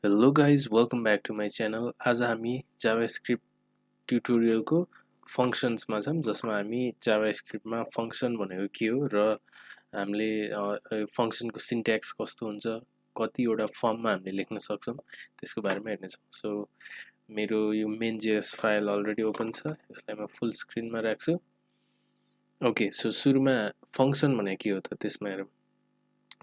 Hello guys, welcome back to my channel. आज हामी JavaScript ट्युटोरियलको फंक्शन्समा छौं जसमा हामी JavaScriptमा फंक्शन भनेको के हो र हामीले फंक्शनको सिन्ट्याक्स कस्तो हुन्छ, कतिवटा फर्ममा हामीले लेख्न सक्छौं त्यसको बारेमा हेर्ने छौं। सो मेरो यो main.js फाइल अलरेडी ओपन छ, यसलाई म फुल स्क्रिनमा राख्छु। ओके, सो सुरुमा फंक्शन भनेको के हो त त्यसमा हेरौं।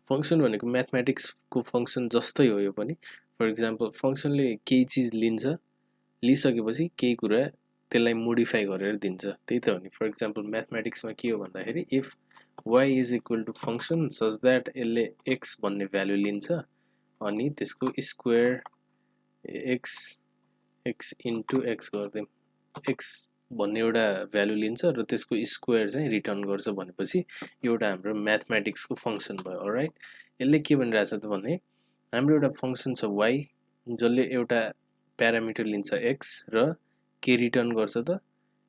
फंक्शन भनेको म्याथमेटिक्सको फंक्शन जस्तै हो यो पनि। फर एक्जाम्पल फंक्शनले केही चीज लिन्छ, लिइसकेपछि केही कुरा त्यसलाई मोडिफाई गरेर दिन्छ, त्यही त हो नि। फर एक्जाम्पल म्याथमेटिक्समा के हो भन्दाखेरि if y is equal to function such that यसले x भन्ने भ्यालु लिन्छ अनि त्यसको स्क्वायर x इन्टु x गर्दिम, x भन्ने एउटा भ्यालु लिन्छ र त्यसको स्क्वायर चाहिँ रिटर्न गर्छ भनेपछि एउटा हाम्रो म्याथमेटिक्सको फंक्शन भयो। अलराइट, यसले के भनिरहेछ त भने हाम्रो एउटा फंक्शन छ y जसले एउटा प्यारामिटर लिन्छ x र के रिटर्न गर्छ त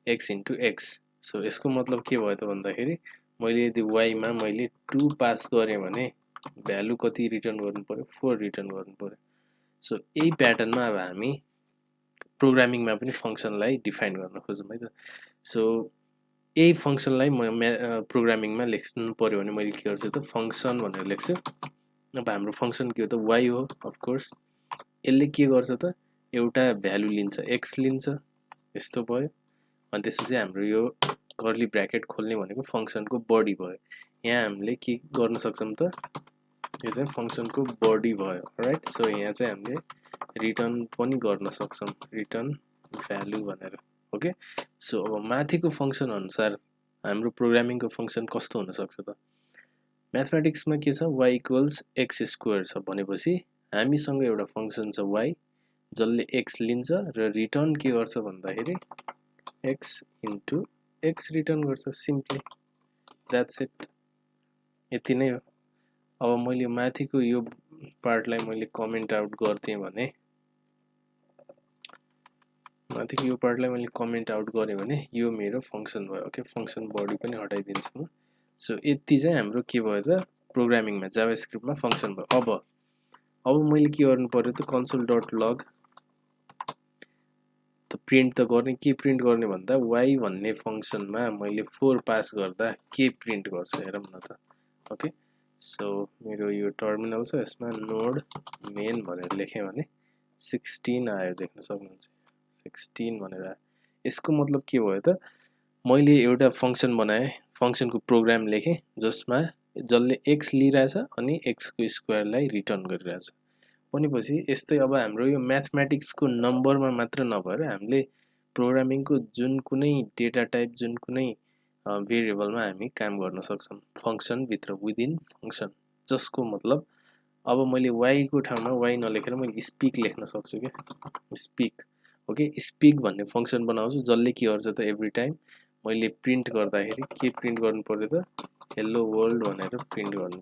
x इन्टु x। सो यसको मतलब के भयो त भन्दाखेरि मैले यदि y मा मैले 2 पास गरे भने भ्यालु कति रिटर्न गर्नु पर्यो, 4 रिटर्न गर्नु पर्यो। सो यही प्याटर्नमा अब हामी प्रोग्रामिङमा पनि फंक्शनलाई डिफाइन गर्न खोजौं है त। सो यही फंक्शनलाई म प्रोग्रामिङमा लेख्नु पर्यो भने मैले के गर्छु त फंक्शन भनेर लेख्छु। अब हाम्रो फंक्शन के हो त y हो अफ कोर्स। यसले के गर्छ त एउटा भ्यालु लिन्छ, x लिन्छ, यस्तो भयो। अनि त्यसपछि हाम्रो यो कर्ली ब्र्याकेट खोल्ने भनेको फंक्शनको बडी भयो। यहाँ हामीले के गर्न सक्छौं त यो चाहिँ फंक्शनको बडी भयो। राइट, सो यहाँ चाहिँ हामीले रिटर्न पनि गर्न सक्छौं, रिटर्न भ्यालु भनेर। ओके, सो अब माथिको फंक्शन अनुसार हाम्रो प्रोग्रामिङको फंक्शन कस्तो हुन सक्छ त म्याथमेटिक्समा के छ y इक्वल्स x स्क्वायर छ भनेपछि हामीसँग एउटा फंक्शन छ y जसले x लिन्छ र रिटर्न के गर्छ भन्दाखेरि x इन्टु x रिटर्न गर्छ। सिम्पली द्याट्स इट, यति नै हो। अब मैले माथिको यो पार्टलाई मैले कमेन्ट आउट गर्थे भने माथिको यो पार्टलाई मैले कमेन्ट आउट गरे भने यो मेरो फंक्शन भयो। ओके, फंक्शन बडी पनि हटाइदिन्छु म। सो यति चाहिँ हाम्रो के भयो त प्रोग्रामिङमा जावास्क्रिप्टमा फंक्शन भयो। अब मैले के गर्नु पर्यो त console.log त प्रिन्ट त गर्ने, के प्रिन्ट गर्ने भन्दा y भन्ने फंक्शनमा मैले 4 पास गर्दा के प्रिन्ट गर्छ हेरौँ न त। ओके, सो मेरो यो टर्मिनल छ, यसमा नोड मेन भनेर लेखेँ भने 16 आयो, देख्न सक्नुहुन्छ 16 भनेर आयो। यसको मतलब के भयो त मैले एउटा फंक्शन बनाएँ, फंक्शनको प्रोग्राम लेखेँ जसमा जसले x लिइरहेछ अनि x को स्क्वायरलाई रिटर्न गरिरहेछ भनेपछि यस्तै अब हाम्रो यो म्याथमेटिक्सको नम्बरमा मात्र नभएर हामीले प्रोग्रामिङको जुन कुनै डेटा टाइप, जुन कुनै भेरिएबलमा हामी काम गर्न सक्छौं फंक्शन भित्र, विदिन फंक्शन, जसको मतलब अब मैले y को ठाउँमा y नलेखेर मैले स्पीक लेख्न सक्छु के, स्पीक। ओके, स्पीक भन्ने फंक्शन बनाउँछु जसले के गर्छ त एभ्री टाइम मैले प्रिन्ट गर्दाखेरि के प्रिन्ट गर्नु पर्यो त हेलो वर्ल्ड भनेर प्रिन्ट गर्नु।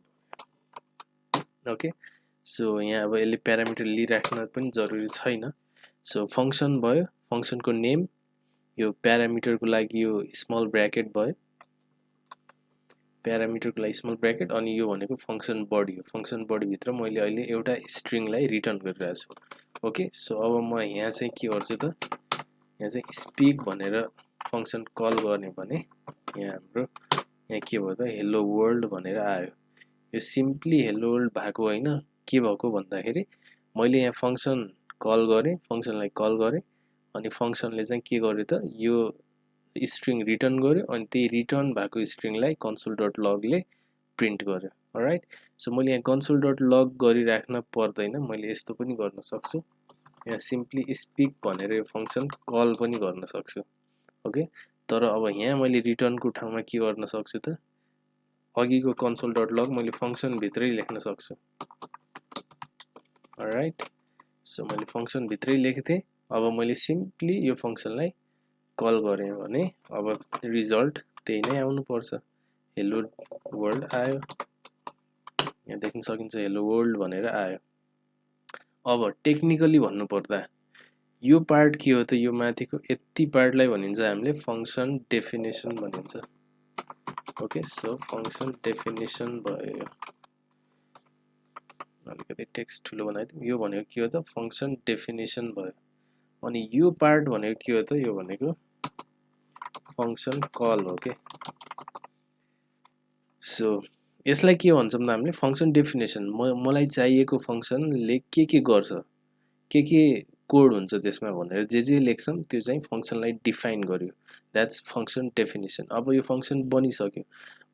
ओके, सो यहाँ अब यसले प्यारामिटर लिइराख्न पनि जरुरी छैन। सो फंक्शन भयो, फंक्शनको नेम, यो प्यारामिटरको लागि यो स्मल ब्र्याकेट भयो, प्यारामिटरको लागि स्मल ब्र्याकेट, अनि यो भनेको फंक्शन बडी हो। फंक्शन बडी भित्र मैले अहिले एउटा स्ट्रिङलाई रिटर्न गरिरहेछु। ओके, सो अब म यहाँ चाहिँ के गर्छु त यहाँ चाहिँ स्पीक भनेर फंक्शन कल गर्ने भने यहाँ हाम्रो यहाँ के भयो त हेलो वर्ल्ड भनेर आयो। यो सिम्पली हेलो वर्ल्ड भएको होइन, के भएको भन्दाखेरि मैले यहाँ फंक्शन कल गरेँ, फंक्शनलाई कल गरेँ अनि फंक्शनले चाहिँ के गर्यो त यो स्ट्रिङ रिटर्न गर्यो अनि त्यही रिटर्न भएको स्ट्रिङलाई console.log ले प्रिन्ट गर्यो। अलराइट, सो मैले यहाँ console.log गरिराख्न पर्दैन, मैले यस्तो पनि गर्न सक्छु, यहाँ सिम्पली स्पीक भनेर यो फंक्शन कल पनि गर्न सक्छु। ओके, तर अब यहाँ मैले रिटर्नको ठाउँमा के गर्न सक्छु त अघिको console.log मैले फंक्शन भित्रै लेख्न सक्छु। अलराइट, सो मैले फंक्शन भित्रै लेखेथे, अब मैले सिम्पली यो फंक्शनलाई कल गरेँ भने अब रिजल्ट त्यही नै आउनु पर्छ, हेलो वर्ल्ड आयो। यहाँ देख्न सकिन्छ हेलो वर्ल्ड भनेर आयो। अब टेक्निकली भन्नु पर्दा यो पार्ट के हो त यो माथिको यति पार्टलाई भनिन्छ हामीले फंक्शन डेफिनेसन भनिन्छ। ओके, सो फंक्शन डेफिनेसन भयो, अलिकति अलिकति टेक्स्ट ठुलो बनाइदिउँ यो भनेको के हो त फंक्सन डेफिनेसन भयो अनि यो पार्ट भनेको के हो त यो भनेको फंक्सन कल हो के सो यसलाई के भन्छौँ त हामीले फंक्सन डेफिनेसन मलाई चाहिएको फंक्सनले के गर्छ के कोड हुन्छ त्यसमा भनेर जे लेख्छौं त्यो चाहिँ फंक्सनलाई डिफाइन गर्यो दैट्स फंक्सन डेफिनेसन अब यो फंक्सन बनिसक्यो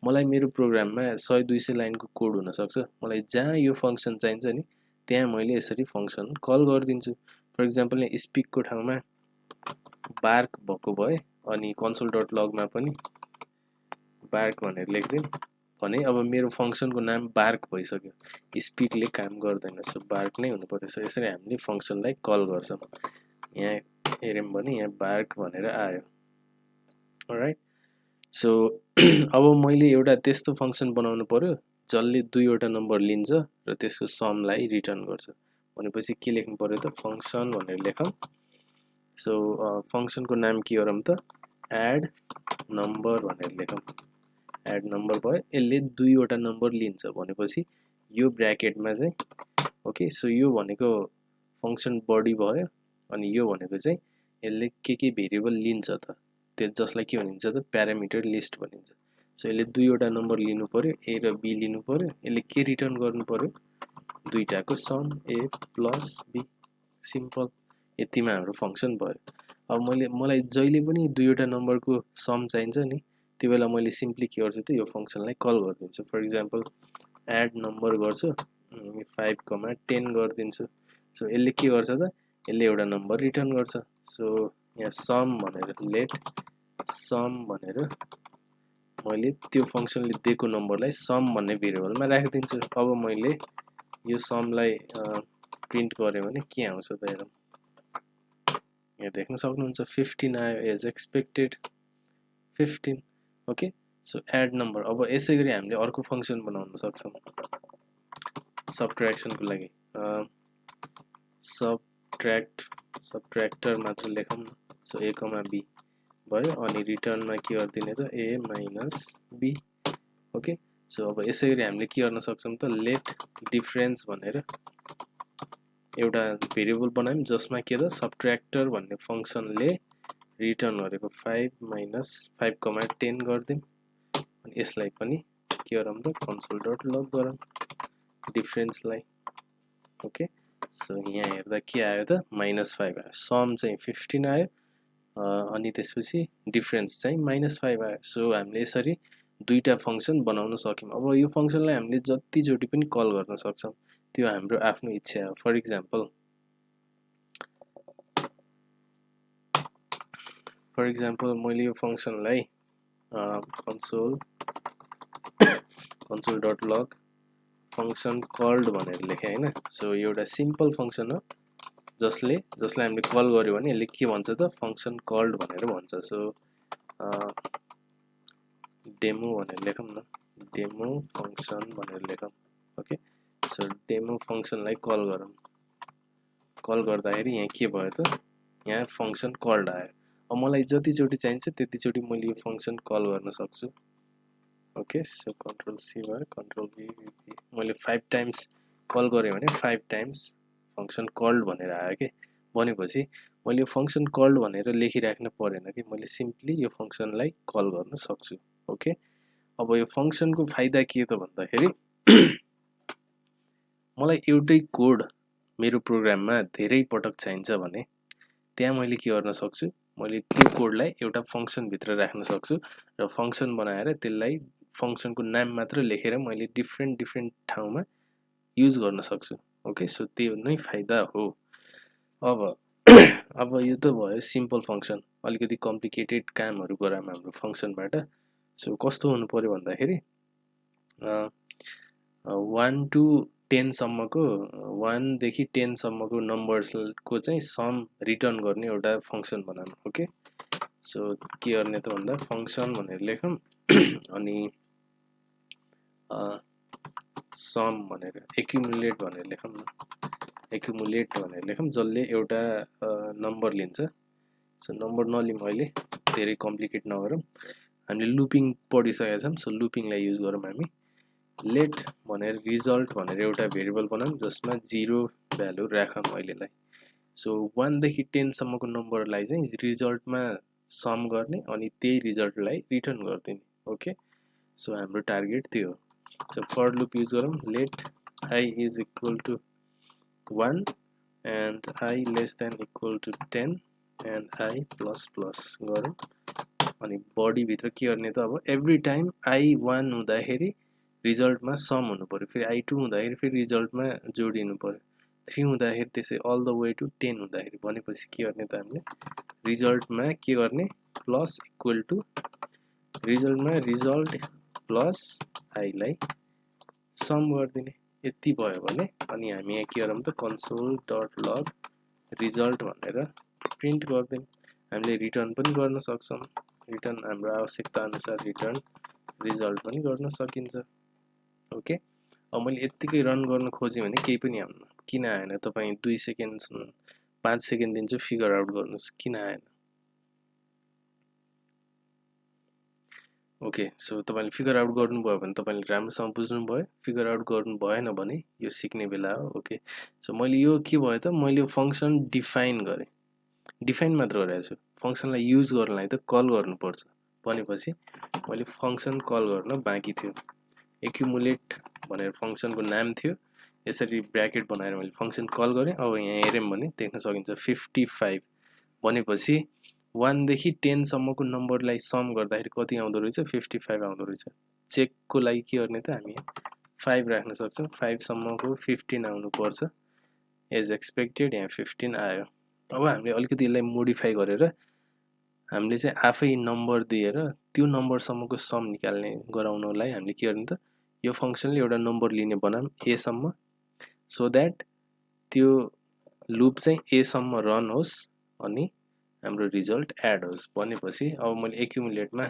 मलाई मेरो प्रोग्राममा 100 200 लाइनको कोड हुन सक्छ मलाई जहाँ यो फंक्सन चाहिन्छ नि त्यहाँ मैले यसरी फंक्सन कल गर्दिन्छु फर एक्जाम्पल यहाँ स्पिक को ठाउँमा बार्क भएको भए अनि console.log मा पनि बार्क भनेर लेख्दिम भने अब मेरो फंक्सनको नाम बार्क भइसक्यो स्पिकले काम गर्दैन सो बार्क नै हुनु पर्छ यसरी हामीले फंक्सनलाई कल गर्छौं यहाँ हेर्यौं भने यहाँ बार्क भनेर आयो अलराइट सो अब मैले एउटा त्यस्तो फंक्सन बनाउनु पर्यो जसले दुईवटा नम्बर लिन्छ र त्यसको समलाई रिटर्न गर्छ भनेपछि के लेख्नु पर्यो त फंक्सन भनेर लेखौं सो फंक्सनको नाम के गरौँ त एड नम्बर भनेर लेखौं एड नम्बर भयो यसले दुईवटा नम्बर लिन्छ भनेपछि यो ब्र्याकेटमा चाहिँ ओके सो यो भनेको फंक्सन बडी भयो अनि यो भनेको चाहिँ यसले के भेरिएबल लिन्छ त त्यो जसलाई के भनिन्छ त प्यारामिटर लिस्ट भनिन्छ सो यसले दुईवटा नम्बर लिनु पर्यो ए र बी लिनु पर्यो यसले के रिटर्न गर्नु पर्यो दुईटाको sum A plus B simple यतिमा हाम्रो फंक्सन भयो अब मलाई जहिले पनि दुईवटा नम्बरको सम चाहिन्छ नि त्यो बेला मैले सिम्पली के गर्छु त यो फंक्सनलाई कल गर्दिन्छु फर एक्जाम्पल एड नम्बर गर्छु 5,10 गर्दिन्छु सो यसले के गर्छ त यसले एउटा नम्बर रिटर्न गर्छ सो यहाँ सम भनेर लेट सम भनेर मैले त्यो फंक्सनले दिएको नम्बरलाई सम भन्ने भेरिएबलमा राखिदिन्छु अब मैले यो समलाई प्रिन्ट गरे भने के आउँछ त हेरौँ यहाँ देख्न सक्नुहुन्छ 15 आयो as expected 15 okay so add number अब यसै गरी हामीले अर्को फंक्सन बनाउन सक्छौं सबट्र्याक्सनको लागि सबट्र्याक्टर मात्र लेखौं सो a, b भयो अनि रिटर्नमा के गर्दिने त a - b ओके सो अब यसै गरी हामीले के गर्न सक्छौं त लेट डिफरेन्स भनेर एउटा भेरिएबल बनायौं जसमा के त सबट्र्याक्टर भन्ने फंक्सनले रिटर्न गरेको 5-10 गर्दिम अनि यसलाई पनि के गरौँ त console.log गरौँ डिफरेन्सलाई ओके सो यहाँ हेर्दा के आयो त -5 आयो सम चाहिँ 15 आयो अनि त्यसपछि डिफरेन्स चाहिँ -5 आयो सो हामीले यसरी दुईटा फंक्सन बनाउन सक्यौं अब यो फंक्सनलाई हामीले जति चोटी पनि कल गर्न सक्छौं त्यो हाम्रो आफ्नो इच्छा हो फर एक्जाम्पल मैले यो फंक्सनलाई console.log फंक्सन कल्ड भनेर लेखे हैन सो एउटा सिम्पल फंक्सन हो जसलाई हामीले कल गर्यो भने यसले के भन्छ त फंक्सन कल्ड भनेर भन्छ सो डेमो भनेर लेखौं न डेमो फंक्सन भनेर लेखौं ओके सो डेमो फंक्सनलाई कल गरौँ कल गर्दाखेरि यहाँ के भयो त यहाँ फंक्सन कल्ड आयो अब मलाई जति चोटी चाहिन्छ त्यति चोटी मैले यो फंक्सन कल गर्न सक्छु ओके सो कन्ट्रोल सी भयो कन्ट्रोल भी मैले 5 टाइम्स कल गरे भने 5 टाइम्स फंक्सन कल्ड भनेर आयो के भनेपछि मैले यो फंक्सन कल्ड भनेर लेखिराख्न परेन कि मैले सिम्पली यो फंक्सनलाई कल गर्न सक्छु ओके अब यो फंक्सनको फाइदा के त भन्दाखेरि मलाई एउटै कोड मेरो प्रोग्राममा धेरै पटक चाहिन्छ भने त्यहाँ मैले के गर्न सक्छु मैले त्यो कोडलाई एउटा फंक्सन भित्र राख्न सक्छु र फंक्सन बनाएर त्यसलाई फंक्सनको नाम मात्र लेखेर मैले डिफरेन्ट ठाउँमा युज गर्न सक्छु ओके सो त्यो नै फाइदा हो अब यो त भयो सिम्पल फंक्सन अलिकति कम्प्लिकेटेड कामहरु गराम हाम्रो फंक्सनबाट सो कस्तो हुनु पर्यो भन्दाखेरि 1 to 10 सम्मको 1 देखि 10 सम्मको नम्बर्सको चाहिँ सम रिटर्न गर्ने एउटा फंक्सन बनाउँ ओके सो के गर्ने त भन्दा फंक्सन भनेर लेखौं अनि सम भनेर एक्युमुलेट भनेर लेखौं जसले एउटा नम्बर लिन्छ सो नम्बर नलिम अहिले धेरै कम्प्लिकेट नगरौँ हामीले लुपिङ पढिसकेका छौं सो लुपिङलाई युज गरौँ हामी लेट भनेर रिजल्ट भनेर एउटा भेरिएबल बनाऊँ जसमा 0 भ्यालु राखौँ अहिलेलाई। सो 1 देखि 10 सम्मको नम्बरलाई चाहिँ रिजल्टमा सम गर्ने अनि त्यही रिजल्टलाई रिटर्न गरिदिने। ओके, सो हाम्रो टार्गेट त्यो हो। सो फर लुप युज गरौँ, let I is equal to 1 and I less than equal to 10 and I plus plus गरौँ। अनि बडी भित्र के गर्ने त अब एभ्री टाइम I1 हुँदाखेरि रिजल्टमा सम हुनु पर्यो, फेरि I2 हुँदाखेरि फेरि रिजल्टमा जोडिनु पर्यो, 3 हुँदाखेरि त्यसै अल द वे टु 10 हुँदाखेरि भनेपछि के गर्ने त हामीले रिजल्टमा के गर्ने प्लस इक्वल टु रिजल्टमा रिजल्ट प्लस आईलाई सम गरिदिने। यति भयो भने अनि हामी यहाँ के गरौँ त कन्सोल डट लग रिजल्ट भनेर प्रिन्ट गरिदिउँ। हामीले रिटर्न पनि गर्न सक्छौँ, रिटर्न हाम्रो आवश्यकता अनुसार रिटर्न रिजल्ट पनि गर्न सकिन्छ। ओके, अब मैले यत्तिकै रन गर्न खोजेँ भने केही पनि आउन, किन आएन तपाईँ 2 सेकेन्ड 5 सेकेन्ड दिन्छु फिगर आउट गर्नुहोस् किन आएन। ओके, सो तपाईँले फिगर आउट गर्नुभयो भने तपाईँले राम्रोसँग बुझ्नुभयो, फिगर आउट गर्नु भएन भने यो सिक्ने बेला हो। ओके, सो मैले यो के भयो त मैले फङ्सन डिफाइन गरेँ, डिफाइन मात्र गरेको छु, फङ्सनलाई युज गर्नलाई त कल गर्नुपर्छ भनेपछि मैले फङ्सन कल गर्न बाँकी थियो। एक्युमुलेट भनेर फङ्सनको नाम थियो, यसरी ब्र्याकेट बनाएर मैले फङ्सन कल गरेँ। अब यहाँ हेऱ्यौँ भने देख्न सकिन्छ 55 भनेपछि 1 देखि 10 सम्मको नम्बरलाई सम गर्दाखेरि कति आउँदो रहेछ 55 आउँदो रहेछ। चेकको लागि के गर्ने त हामी 5 राख्न सक्छौँ, 5 सम्मको 15 आउनुपर्छ एज एक्सपेक्टेड, यहाँ 15 आयो। अब हामीले अलिकति यसलाई मोडिफाई गरेर हामीले चाहिँ आफै नम्बर दिएर त्यो नम्बरसम्मको सम निकाल्ने गराउनलाई हामीले के गर्ने त यो फङ्सनले एउटा नम्बर लिने बनाऊँ a सम्म, सो द्याट त्यो लुप चाहिँ a सम्म रन होस् अनि हाम्रो रिजल्ट एड होस् भनेपछि अब मैले एक्युमुलेटमा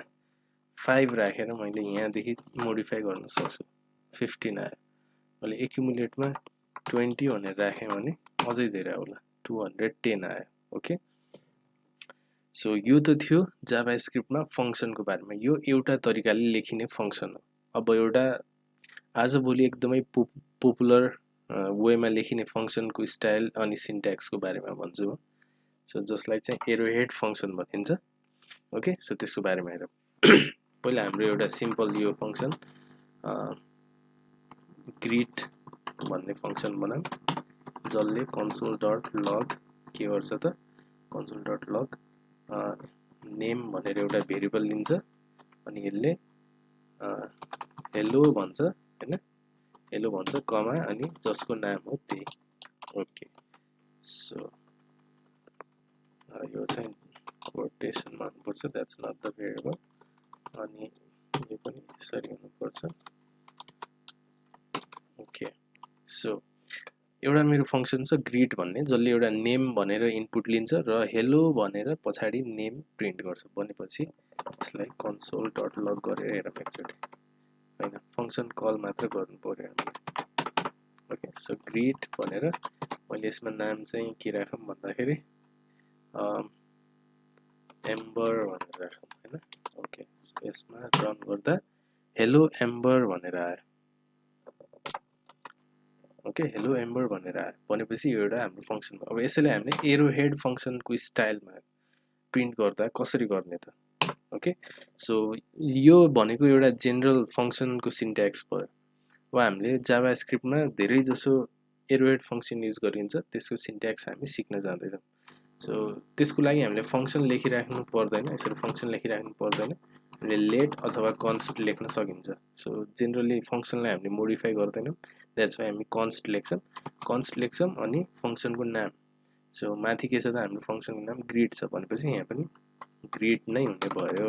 5 राखेर मैले यहाँदेखि मोडिफाई गर्न सक्छु, 15 आयो। मैले एक्युमुलेटमा 20 भनेर राखेँ भने अझै धेरै आउला, 210 आयो। ओके, सो यो त थियो जाभास्क्रिप्टमा फङ्सनको बारेमा, यो एउटा तरिकाले लेखिने फङ्सन हो। अब एउटा आजभोलि एकदमै पपुलर वेमा लेखिने फङ्सनको स्टाइल अनि सिन्ट्याक्सको बारेमा भन्छु म, सो जसलाई चाहिँ एरोहेड फङ्सन भनिन्छ। ओके, सो त्यसको बारेमा हेरौँ। पहिला हाम्रो एउटा सिम्पल यो फङ्सन ग्रिट भन्ने फङ्सन बनाऊँ जसले कन्सोल डट लग के गर्छ त कन्सोल डट लग नेम भनेर एउटा भेरिएबल लिन्छ अनि यसले हेलो भन्छ हैन, हेलो भन्छ कमा अनि जसको नाम हो त्यही। ओके, सो यो चाहिँ कोटेसनमा हुनुपर्छ, द्याट्स नट द भेरिएबल, अनि यो पनि यसरी हुनुपर्छ। ओके, सो एउटा मेरो फङ्सन छ ग्रिट भन्ने जसले एउटा नेम भनेर इनपुट लिन्छ र हेलो भनेर पछाडि नेम प्रिन्ट गर्छ भनेपछि यसलाई कन्सोल डट लग गरेर हेरौँ एकचोटि, हैन फङ्सन कल मात्र गर्नु पर्यो हामीले। ओके, सो ग्रिट भनेर मैले यसमा नाम चाहिँ के राखौँ भन्दाखेरि एम्बर भनेर राखौँ हैन। ओके, सो यसमा रन गर्दा हेलो एम्बर भनेर आयो। ओके, हेलो एम्बर भनेर आयो भनेपछि यो एउटा हाम्रो फङ्सन हो। अब यसैले हामीले एरोहेड फङ्सनको स्टाइलमा प्रिन्ट गर्दा कसरी गर्ने त। ओके, सो यो भनेको एउटा जेनरल फङ्सनको सिन्ट्याक्स भयो। अब हामीले जाभास्क्रिप्टमा धेरै जसो एरोहेड फङ्सन युज गरिन्छ त्यसको सिन्ट्याक्स हामी सिक्न जाँदैछौँ। सो त्यसको लागि हामीले फङ्सन लेखिराख्नु पर्दैन, यसरी फङ्सन लेखिराख्नु पर्दैन, हामीले लेट अथवा कन्स्ट लेख्न सकिन्छ। सो जेनरली फङ्सनलाई हामीले मोडिफाई गर्दैनौँ, द्याट्स वाइ हामी कन्स्ट लेख्छौँ अनि फङ्सनको नाम, सो माथि के छ त हाम्रो फङ्सनको नाम ग्रिड छ भनेपछि यहाँ पनि ग्रिड नै हुने भयो,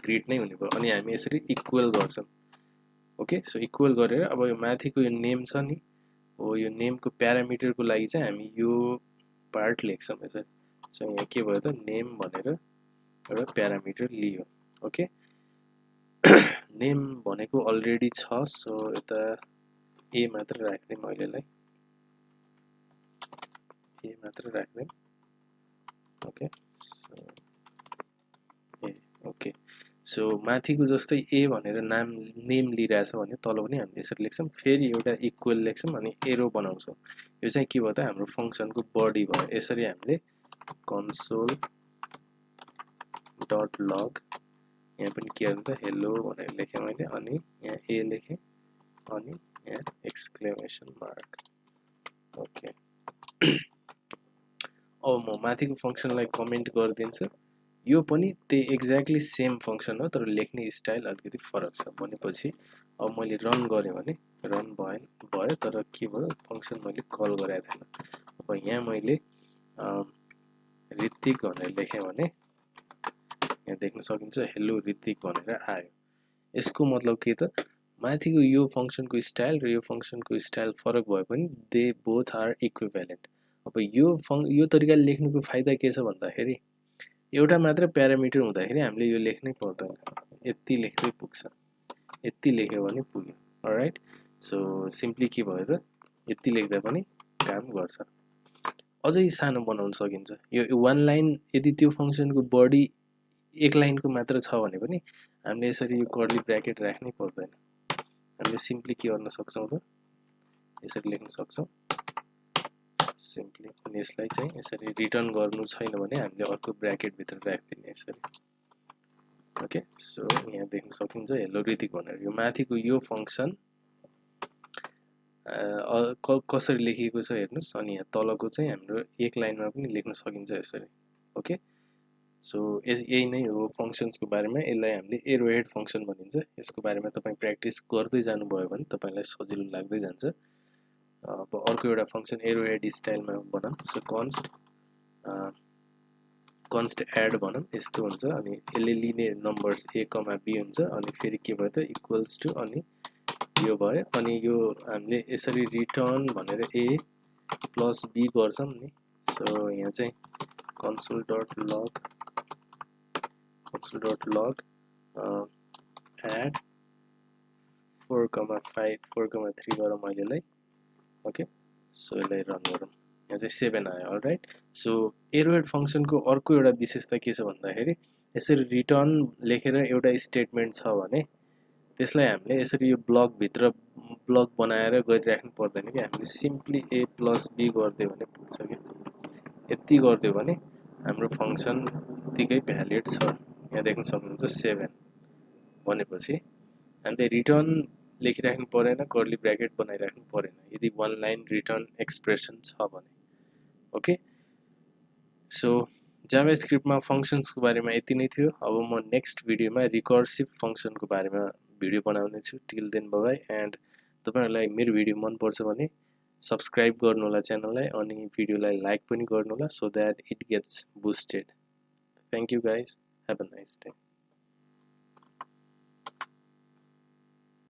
ग्रिड नै हुने भयो। अनि हामी यसरी इक्वल गर्छौँ। ओके, सो इक्वल गरेर अब यो माथिको यो नेम छ नि हो, यो नेमको प्यारामिटरको लागि चाहिँ हामी यो पार्ट लेख्छौँ यसरी। सो यहाँ के भयो त नेम भनेर एउटा प्यारामिटर लियो। ओके, नेम भनेको अलरेडी छ, सो यता ए मात्र राख्दिउँ, अहिलेलाई ए मात्र राख्दिउँ। ओके, सो ए ओके, सो माथिको जस्तै ए भनेर नेम लिइरहेछ भने तल पनि हामीले यसरी लेख्छौँ, फेरि एउटा इक्वल लेख्छौँ अनि एरो बनाउँछौँ। यो चाहिँ के भयो त हाम्रो फङ्सनको बडी भयो। यसरी हामीले console डट लग, यहाँ पनि के गर्नु त हेलो भनेर लेखेँ मैले, अनि यहाँ ए लेखेँ अनि यहाँ एक्सक्लेमेसन मार्क। ओके, अब म माथिको फङ्सनलाई कमेन्ट गरिदिन्छु। यो पनि त्यही एक्ज्याक्टली सेम फङ्सन हो, तर लेख्ने स्टाइल अलिकति फरक छ। भनेपछि अब मैले रन गरेँ भने रन भयो, तर के भयो फङ्सन मैले कल गरेको थिएन। अब यहाँ मैले ऋतिक भनेर लेखेँ भने यहाँ देख्न सकिन्छ हेलो ऋतिक भनेर आयो। यसको मतलब के त, माथिको यो फङ्सनको स्टाइल र यो फङ्सनको स्टाइल फरक भए पनि दे बोथ आर इक्विभ्यालेन्ट। अब यो तरिकाले लेख्नुको फाइदा के छ भन्दाखेरि एउटा मात्र प्यारामिटर हुँदाखेरि हामीले यो लेख्नै पर्दैन, यति लेख्दै पुग्छ, यति लेख्यो भने पुग्यो। अलराइट, सो सिम्पली के भयो त यति लेख्दा पनि काम गर्छ। अझै सानो बनाउन सकिन्छ यो वान लाइन। यदि त्यो फङ्सनको बडी एक लाइनको मात्र छ भने पनि हामीले यसरी यो कर्ली ब्र्याकेट राख्नै पर्दैन। हामीले सिम्पली के गर्न सक्छौँ त यसरी लेख्न सक्छौँ सिम्पली, अनि यसलाई चाहिँ यसरी रिटर्न गर्नु छैन भने हामीले अर्को ब्र्याकेटभित्र राखिदिने यसरी। ओके, सो यहाँ देख्न सकिन्छ हेलो ऋतिक भनेर। यो माथिको यो फङ्सन कसरी लेखिएको छ हेर्नुहोस्, अनि यहाँ तलको चाहिँ हाम्रो एक लाइनमा पनि लेख्न सकिन्छ यसरी। ओके, सो यही नै हो फङ्सन्सको बारेमा। यसलाई हामीले एरो हेड फङ्सन भनिन्छ। यसको बारेमा तपाईँ प्र्याक्टिस गर्दै जानुभयो भने तपाईँलाई सजिलो लाग्दै जान्छ। अब अर्को एउटा फङ्सन एरो हेड स्टाइलमा भनौँ। सो कन्स्ट एड भनौँ, यस्तो हुन्छ। अनि यसले लिने नम्बर्स ए कमा बी हुन्छ, अनि फेरि के भयो त इक्वल्स टु, अनि यो भयो। अनि यो हामीले यसरी रिटर्न भनेर ए प्लस बी गर्छौँ नि। सो यहाँ चाहिँ console dot log add 4,5 4,3 गरौँ अहिलेलाई। ओके, सो यसलाई रन गरौँ, यहाँ चाहिँ 7 आयो। अलराइट, सो एरोहेड फङ्सनको अर्को एउटा विशेषता के छ भन्दाखेरि यसरी रिटर्न लेखेर एउटा स्टेटमेन्ट छ भने त्यसलाई हामीले यसरी यो ब्लकभित्र ब्लक बनाएर गरिराख्नु पर्दैन कि। हामीले सिम्पली ए प्लस बी गरिदियो भने पुग्छ कि। यति गरिदियो भने हाम्रो फङ्सन उत्तिकै भ्यालिड छ। यहाँ देख्न सक्नुहुन्छ 7 भनेपछि हामीले रिटर्न लेखिराख्नु परेन, कर्ली ब्र्याकेट बनाइराख्नु परेन यदि वान लाइन रिटर्न एक्सप्रेसन छ भने। ओके, सो जाभास्क्रिप्टमा फङ्सन्सको बारेमा यति नै थियो। अब म नेक्स्ट भिडियोमा रिकर्सिभ फङ्सनको बारेमा भिडियो बनाउने छु। टिल देन बाइ, एन्ड तपाईँहरूलाई मेरो भिडियो मनपर्छ भने सब्सक्राइब गर्नु होला च्यानललाई, अनि भिडियोलाई लाइक पनि गर्नु होला, so that it gets boosted. Thank you guys, have a nice day.